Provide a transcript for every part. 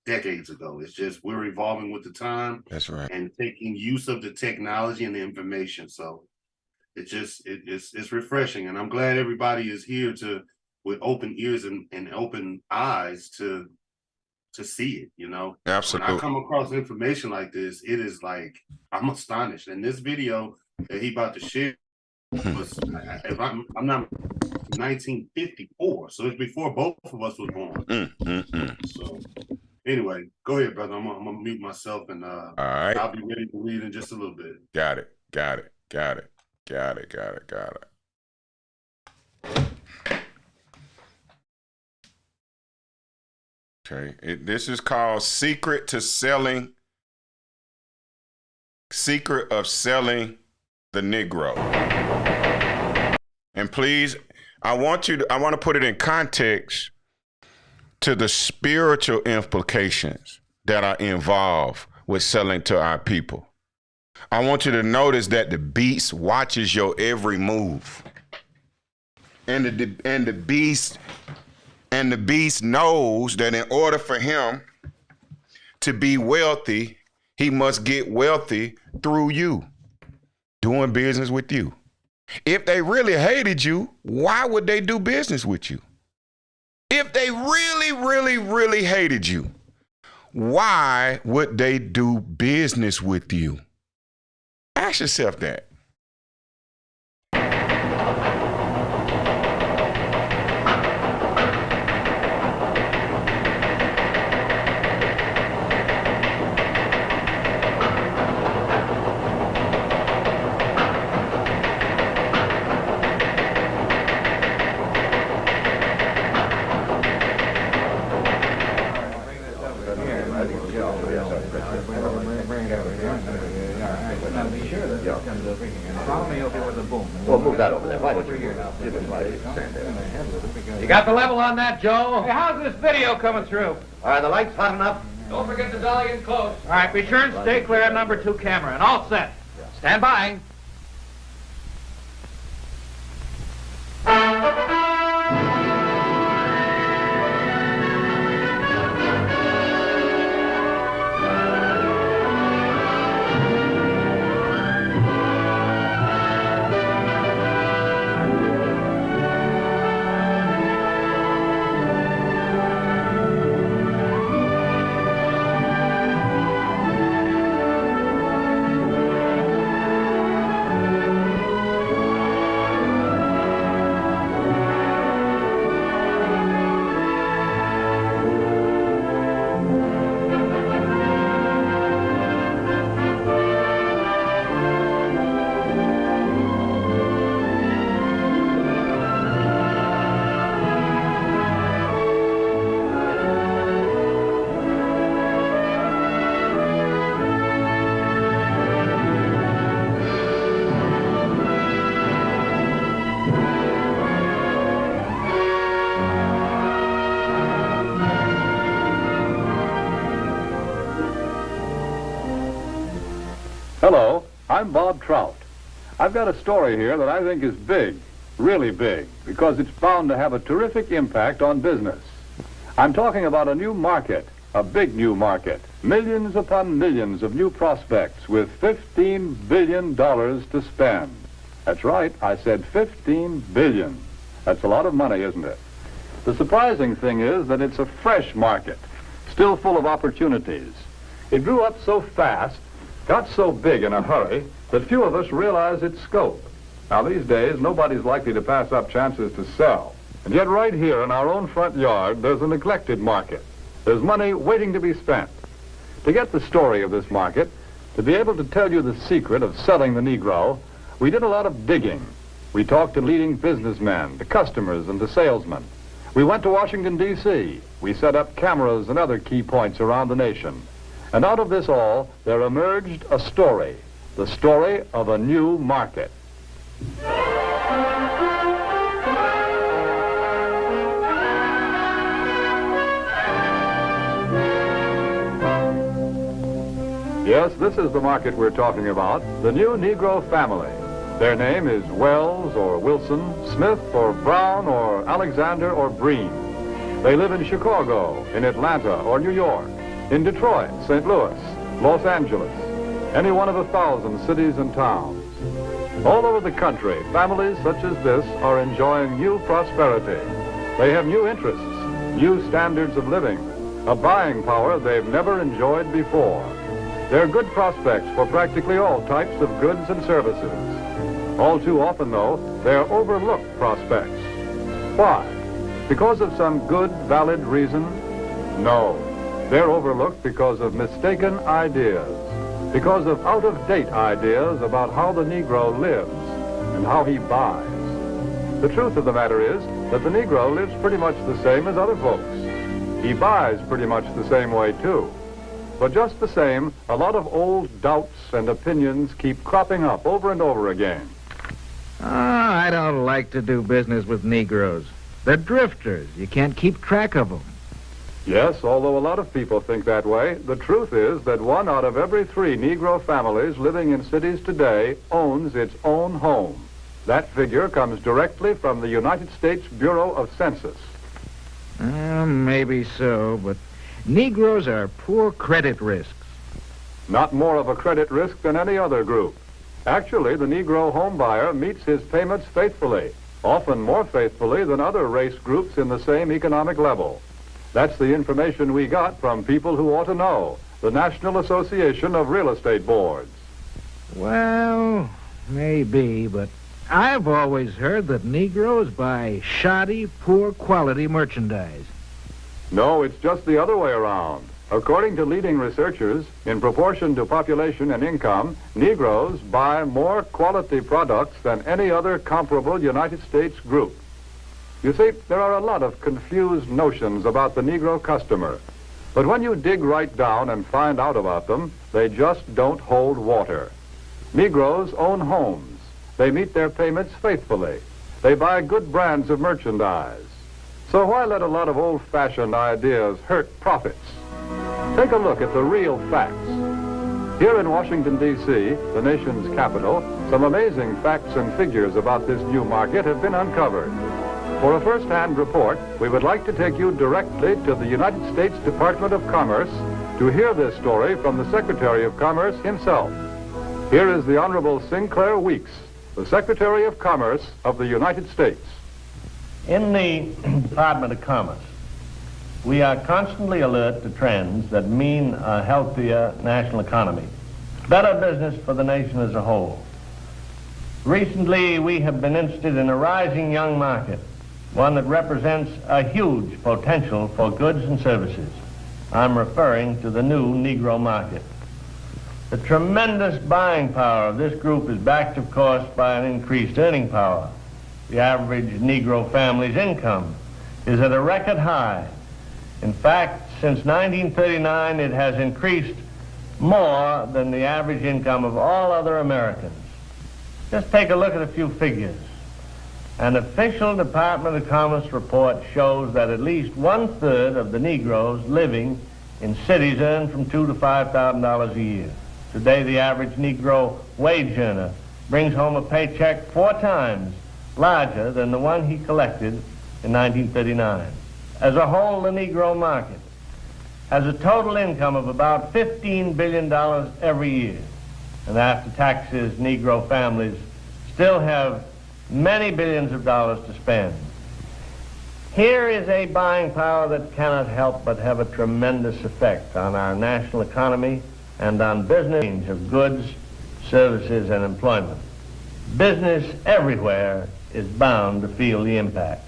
decades ago. It's just we're evolving with the time. That's right. And taking use of the technology and the information. So it's refreshing, and I'm glad everybody is here with open ears and open eyes to see it. You know, Absolutely. When I come across information like this, it is like I'm astonished. And this video that he about to share was, if I'm not 1954, so it's before both of us was born. So anyway, go ahead, brother. I'm gonna mute myself, and all right, I'll be ready to read in just a little bit. Got it. Okay, this is called Secret of Selling the Negro. And please, I want to put it in context to the spiritual implications that are involved with selling to our people. I want you to notice that the beast watches your every move. And the beast knows that in order for him to be wealthy, he must get wealthy through you, doing business with you. If they really hated you, why would they do business with you? If they really, really, really hated you, why would they do business with you? Ask yourself that. Well, move that over there. Why don't you You got the level on that, Joe? Hey, how's this video coming through? Are the lights hot enough? Don't forget to dolly in close. All right, be sure and stay clear of number 2 camera, and all set. Stand by. Hello, I'm Bob Trout. I've got a story here that I think is big, really big, because it's bound to have a terrific impact on business. I'm talking about a new market, a big new market, millions upon millions of new prospects with $15 billion to spend. That's right, I said $15 billion. That's a lot of money, isn't it? The surprising thing is that it's a fresh market, still full of opportunities. It grew up so fast, got so big in a hurry, that few of us realize its scope. Now, these days, nobody's likely to pass up chances to sell. And yet right here in our own front yard, there's a neglected market. There's money waiting to be spent. To get the story of this market, to be able to tell you the secret of selling the Negro, we did a lot of digging. We talked to leading businessmen, to customers, and to salesmen. We went to Washington, D.C. We set up cameras and other key points around the nation. And out of this all, there emerged a story, the story of a new market. Yes, this is the market we're talking about, the new Negro family. Their name is Wells or Wilson, Smith or Brown or Alexander or Breen. They live in Chicago, in Atlanta, or New York, in Detroit, St. Louis, Los Angeles, any one of 1,000 cities and towns. All over the country, families such as this are enjoying new prosperity. They have new interests, new standards of living, a buying power they've never enjoyed before. They're good prospects for practically all types of goods and services. All too often, though, they're overlooked prospects. Why? Because of some good, valid reason? No. They're overlooked because of mistaken ideas, because of out-of-date ideas about how the Negro lives and how he buys. The truth of the matter is that the Negro lives pretty much the same as other folks. He buys pretty much the same way, too. But just the same, a lot of old doubts and opinions keep cropping up over and over again. I don't like to do business with Negroes. They're drifters. You can't keep track of them. Yes, although a lot of people think that way, the truth is that 1 out of every 3 Negro families living in cities today owns its own home. That figure comes directly from the United States Bureau of Census. Maybe so, but Negroes are poor credit risks. Not more of a credit risk than any other group. Actually, the Negro home buyer meets his payments faithfully, often more faithfully than other race groups in the same economic level. That's the information we got from people who ought to know, the National Association of Real Estate Boards. Well, maybe, but I've always heard that Negroes buy shoddy, poor-quality merchandise. No, it's just the other way around. According to leading researchers, in proportion to population and income, Negroes buy more quality products than any other comparable United States group. You see, there are a lot of confused notions about the Negro customer. But when you dig right down and find out about them, they just don't hold water. Negroes own homes. They meet their payments faithfully. They buy good brands of merchandise. So why let a lot of old-fashioned ideas hurt profits? Take a look at the real facts. Here in Washington, D.C., the nation's capital, some amazing facts and figures about this new market have been uncovered. For a first-hand report, we would like to take you directly to the United States Department of Commerce to hear this story from the Secretary of Commerce himself. Here is the Honorable Sinclair Weeks, the Secretary of Commerce of the United States. In the Department of Commerce, we are constantly alert to trends that mean a healthier national economy, better business for the nation as a whole. Recently, we have been interested in a rising young market, one that represents a huge potential for goods and services. I'm referring to the new Negro market. The tremendous buying power of this group is backed, of course, by an increased earning power. The average Negro family's income is at a record high. In fact, since 1939, it has increased more than the average income of all other Americans. Just take a look at a few figures. An official Department of Commerce report shows that at least 1/3 of the Negroes living in cities earn from $2,000 to $5,000 a year. Today, the average Negro wage earner brings home a paycheck 4 times larger than the one he collected in 1939. As a whole, the Negro market has a total income of about $15 billion every year. And after taxes, Negro families still have many billions of dollars to spend. Here is a buying power that cannot help but have a tremendous effect on our national economy and on business of goods, services, and employment. Business everywhere is bound to feel the impact.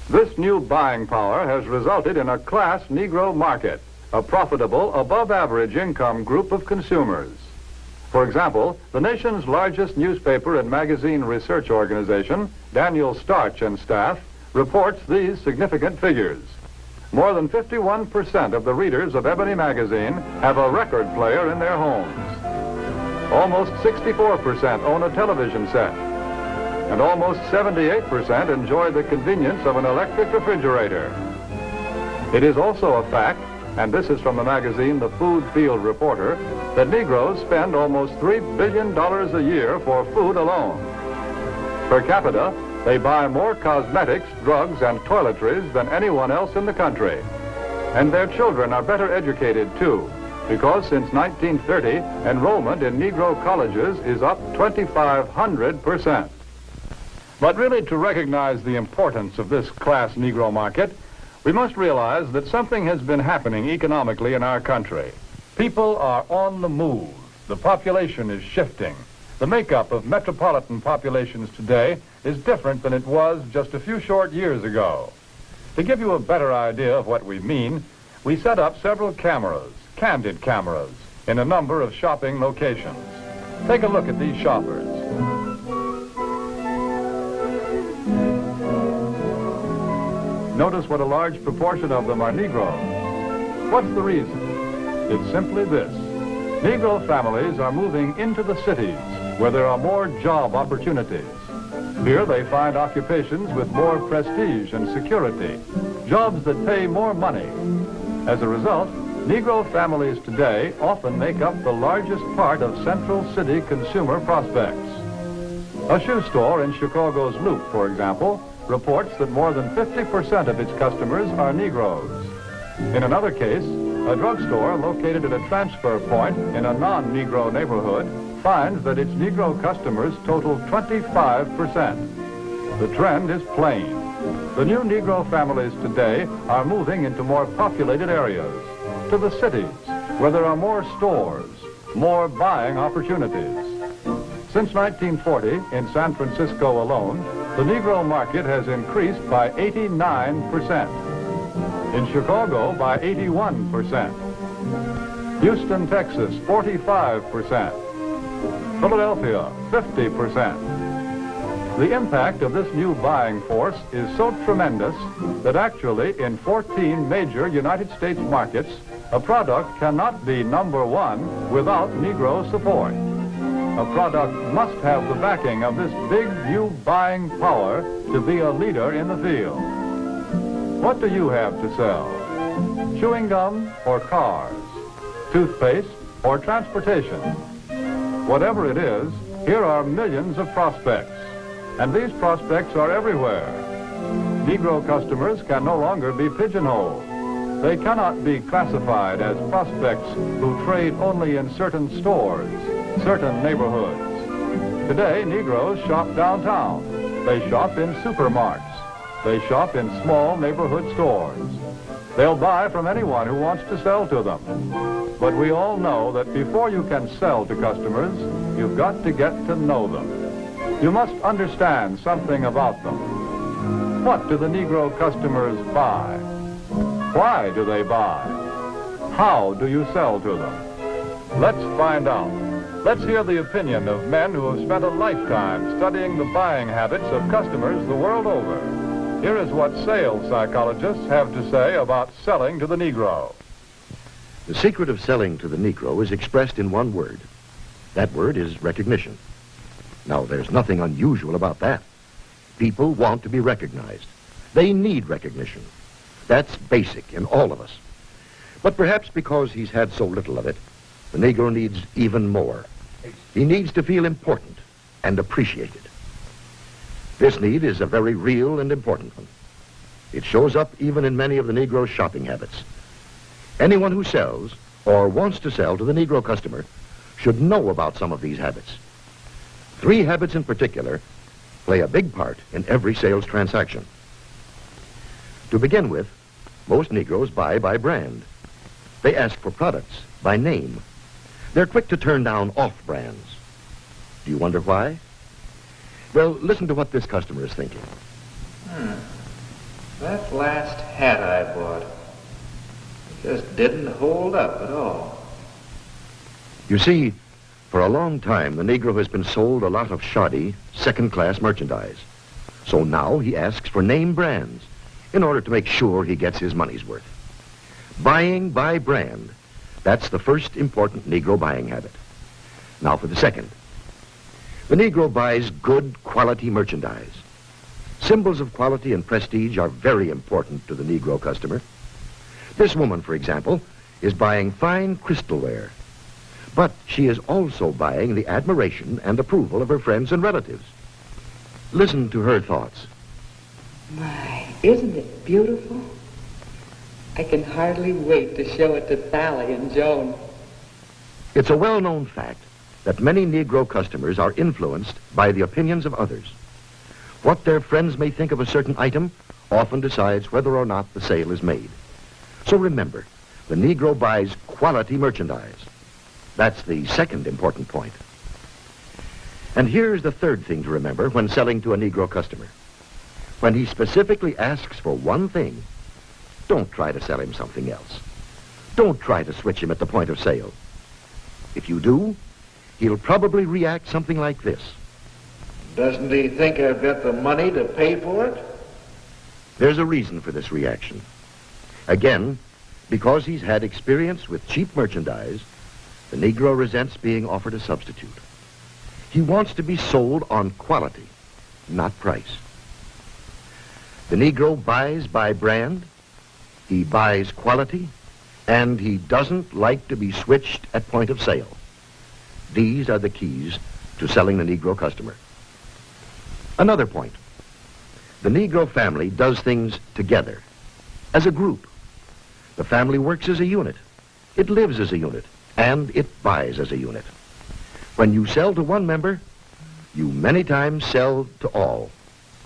This new buying power has resulted in a class Negro market, a profitable, above-average income group of consumers. For example, the nation's largest newspaper and magazine research organization, Daniel Starch and Staff, reports these significant figures. More than 51% of the readers of Ebony magazine have a record player in their homes. Almost 64% own a television set. And almost 78% enjoy the convenience of an electric refrigerator. It is also a fact, and this is from the magazine The Food Field Reporter, that Negroes spend almost $3 billion a year for food alone. Per capita, They buy more cosmetics, drugs, and toiletries than anyone else in the country. And their children are better educated, too, because since 1930, enrollment in Negro colleges is up 2,500%. But really, to recognize the importance of this class Negro market, we must realize that something has been happening economically in our country. People are on the move. The population is shifting. The makeup of metropolitan populations today is different than it was just a few short years ago. To give you a better idea of what we mean, we set up several cameras, candid cameras, in a number of shopping locations. Take a look at these shoppers. Notice what a large proportion of them are Negroes. What's the reason? It's simply this. Negro families are moving into the cities where there are more job opportunities. Here they find occupations with more prestige and security, jobs that pay more money. As a result, Negro families today often make up the largest part of central city consumer prospects. A shoe store in Chicago's Loop, for example, reports that more than 50% of its customers are Negroes. In another case, a drugstore located at a transfer point in a non-Negro neighborhood finds that its Negro customers total 25%. The trend is plain. The new Negro families today are moving into more populated areas, to the cities, where there are more stores, more buying opportunities. Since 1940, in San Francisco alone, the Negro market has increased by 89%. In Chicago, by 81%. Houston, Texas, 45%. Philadelphia, 50%. The impact of this new buying force is so tremendous that actually in 14 major United States markets, a product cannot be number one without Negro support. A product must have the backing of this big new buying power to be a leader in the field. What do you have to sell? Chewing gum or cars? Toothpaste or transportation? Whatever it is, here are millions of prospects. And these prospects are everywhere. Negro customers can no longer be pigeonholed. They cannot be classified as prospects who trade only in certain stores, certain neighborhoods. Today, Negroes shop downtown. They shop in supermarkets. They shop in small neighborhood stores. They'll buy from anyone who wants to sell to them. But we all know that before you can sell to customers, you've got to get to know them. You must understand something about them. What do the Negro customers buy? Why do they buy? How do you sell to them? Let's find out. Let's hear the opinion of men who have spent a lifetime studying the buying habits of customers the world over. Here is what sales psychologists have to say about selling to the Negro. The secret of selling to the Negro is expressed in one word. That word is recognition. Now, there's nothing unusual about that. People want to be recognized. They need recognition. That's basic in all of us. But perhaps because he's had so little of it, the Negro needs even more. He needs to feel important and appreciated. This need is a very real and important one. It shows up even in many of the Negro's shopping habits. Anyone who sells or wants to sell to the Negro customer should know about some of these habits. 3 habits in particular play a big part in every sales transaction. To begin with, most Negroes buy by brand. They ask for products by name. They're quick to turn down off brands. Do you wonder why? Well, listen to what this customer is thinking. That last hat I bought just didn't hold up at all. You see, for a long time, the Negro has been sold a lot of shoddy, second-class merchandise. So now he asks for name brands in order to make sure he gets his money's worth. Buying by brand, that's the first important Negro buying habit. Now for the second. The Negro buys good quality merchandise. Symbols of quality and prestige are very important to the Negro customer. This woman, for example, is buying fine crystalware. But she is also buying the admiration and approval of her friends and relatives. Listen to her thoughts. My, isn't it beautiful? I can hardly wait to show it to Sally and Joan. It's a well-known fact that many Negro customers are influenced by the opinions of others. What their friends may think of a certain item often decides whether or not the sale is made. So remember, the Negro buys quality merchandise. That's the second important point. And here's the third thing to remember when selling to a Negro customer. When he specifically asks for one thing, don't try to sell him something else. Don't try to switch him at the point of sale. If you do, he'll probably react something like this. Doesn't he think I've got the money to pay for it? There's a reason for this reaction. Again, because he's had experience with cheap merchandise, the Negro resents being offered a substitute. He wants to be sold on quality, not price. The Negro buys by brand, he buys quality, and he doesn't like to be switched at point of sale. These are the keys to selling the Negro customer. Another point. The Negro family does things together, as a group. The family works as a unit. It lives as a unit, and it buys as a unit. When you sell to one member, you many times sell to all.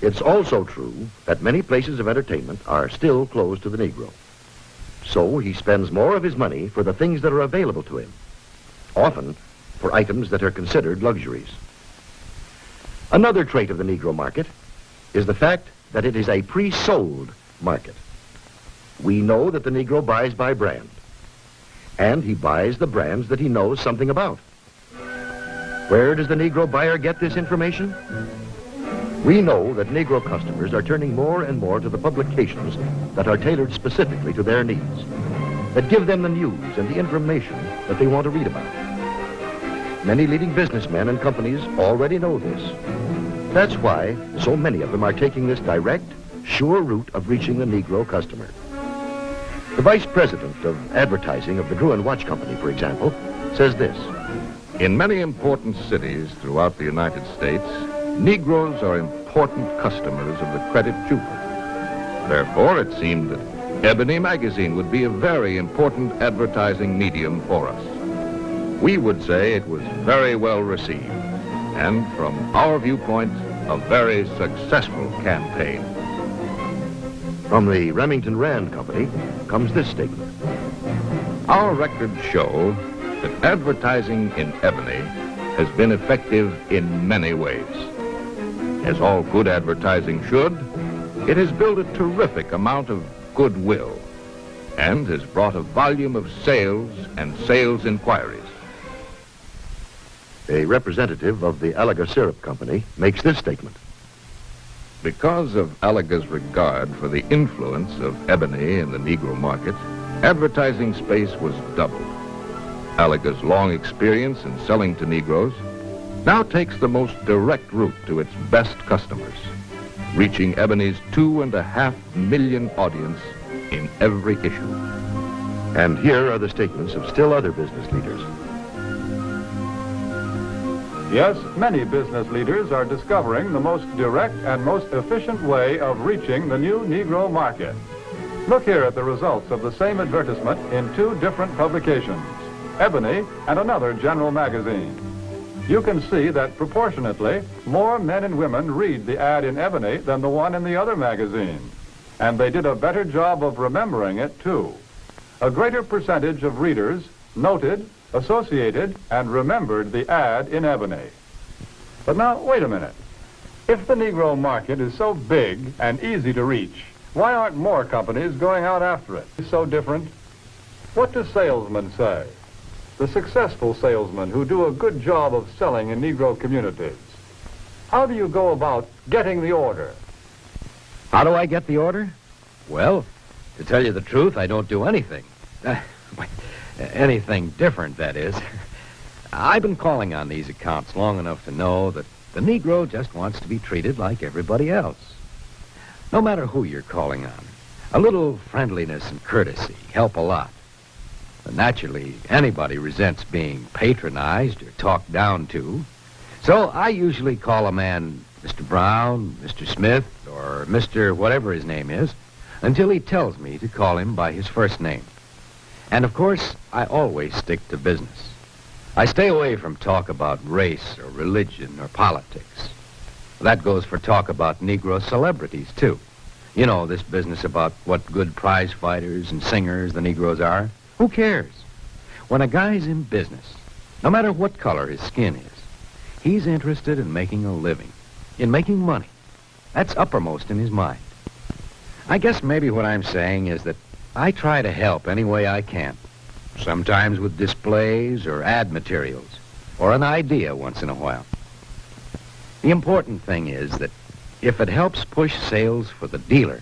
It's also true that many places of entertainment are still closed to the Negro. So he spends more of his money for the things that are available to him, often for items that are considered luxuries. Another trait of the Negro market is the fact that it is a pre-sold market. We know that the Negro buys by brand, and he buys the brands that he knows something about. Where does the Negro buyer get this information? We know that Negro customers are turning more and more to the publications that are tailored specifically to their needs, that give them the news and the information that they want to read about. Many leading businessmen and companies already know this. That's why so many of them are taking this direct, sure route of reaching the Negro customer. The vice president of advertising of the Gruen Watch Company, for example, says this. In many important cities throughout the United States, Negroes are important customers of the credit jeweler. Therefore, it seemed that Ebony magazine would be a very important advertising medium for us. We would say it was very well received, and from our viewpoint, a very successful campaign. From the Remington Rand Company comes this statement. Our records show that advertising in Ebony has been effective in many ways. As all good advertising should, it has built a terrific amount of goodwill and has brought a volume of sales and sales inquiries. A representative of the Alaga Syrup Company makes this statement. Because of Alaga's regard for the influence of Ebony in the Negro market, advertising space was doubled. Alaga's long experience in selling to Negroes now takes the most direct route to its best customers, reaching Ebony's 2.5 million audience in every issue. And here are the statements of still other business leaders. Yes, many business leaders are discovering the most direct and most efficient way of reaching the new Negro market. Look here at the results of the same advertisement in two different publications, Ebony and another general magazine. You can see that proportionately, more men and women read the ad in Ebony than the one in the other magazine. And they did a better job of remembering it, too. A greater percentage of readers noted, associated, and remembered the ad in Ebony. But now, wait a minute. If the Negro market is so big and easy to reach, why aren't more companies going out after it? It's so different. What do salesmen say? The successful salesmen who do a good job of selling in Negro communities. How do you go about getting the order? How do I get the order? Well, to tell you the truth, I don't do anything. Anything different, that is. I've been calling on these accounts long enough to know that the Negro just wants to be treated like everybody else. No matter who you're calling on, a little friendliness and courtesy help a lot. But naturally, anybody resents being patronized or talked down to. So I usually call a man Mr. Brown, Mr. Smith, or Mr. whatever his name is, until he tells me to call him by his first name. And of course, I always stick to business. I stay away from talk about race or religion or politics. That goes for talk about Negro celebrities, too. You know, this business about what good prize fighters and singers the Negroes are. Who cares? When a guy's in business, no matter what color his skin is, he's interested in making a living, in making money. That's uppermost in his mind. I guess maybe what I'm saying is that I try to help any way I can, sometimes with displays or ad materials, or an idea once in a while. The important thing is that if it helps push sales for the dealer,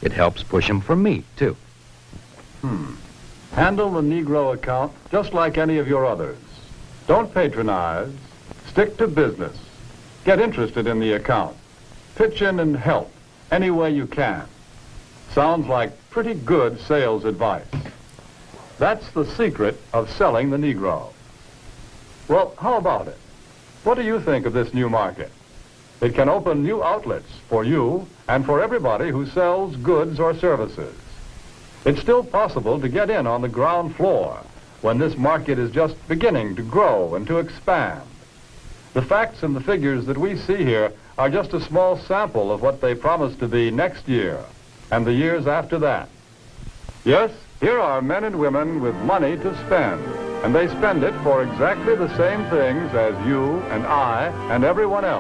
it helps push them for me, too. Handle the Negro account just like any of your others. Don't patronize. Stick to business. Get interested in the account. Pitch in and help any way you can. Sounds like pretty good sales advice. That's the secret of selling the Negro. Well, how about it? What do you think of this new market? It can open new outlets for you and for everybody who sells goods or services. It's still possible to get in on the ground floor when this market is just beginning to grow and to expand. The facts and the figures that we see here are just a small sample of what they promise to be next year and the years after that. Yes, here are men and women with money to spend, and they spend it for exactly the same things as you and I and everyone else.